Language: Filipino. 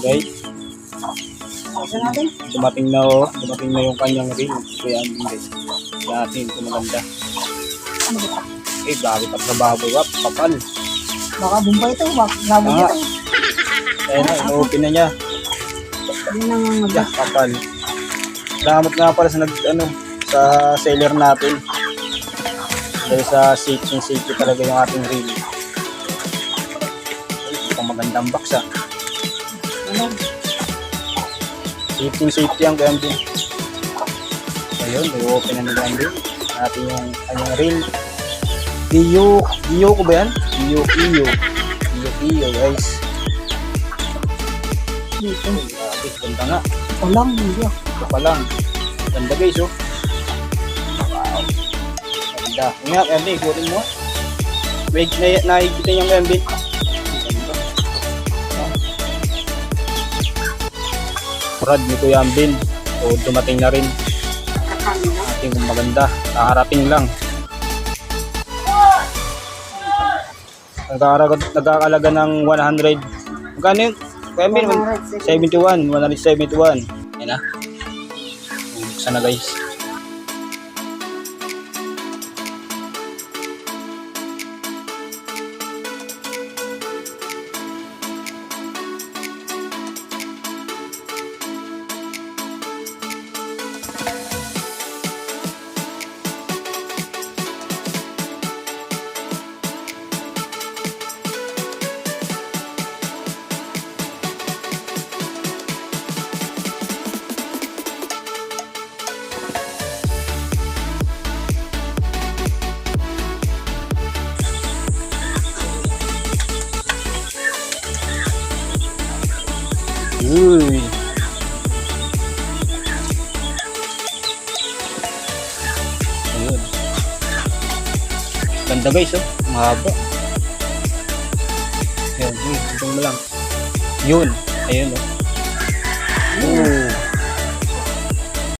Guys, Isa natin. dumating na yung kanyang ring. Kaya ang guys. Natin ito maganda. Ano ba? Eh, bago pa sa baboy, wap, kapal. Baka bumbay ito. Baka labog Ah. ito. Ayun na, ino-open na niya. Yun ang Yeah, kapal. Salamat nga pala sa sa seller natin. Dahil sa safety talaga yung ating ring. Ito magandang box ah. ano? Safety ang kaya din. Ayun, i-open na nila din. Natin yung kanyang ring. Iyo ko ba yan? Iyo guys. Dito. Grabe, ganda nga. Ito lang. Hindi ah. Ito pa lang. Ganda guys oh. Wow. Ganda. Nga, Ernie, ikutin mo. Wait, nakikita yung Ernie. Brad ni Kuya Ambin. So, dumating na rin. Kakami na. Ating maganda. Nakarating lang. Nagkakalaga ng 100. Magkano yun? Kuya Ambin, 171. Yan na. Buksan na guys. Uy. Ayun. Ganda guys oh. Mahaba. Ayun, ito mo lang. Yun. Ayun oh.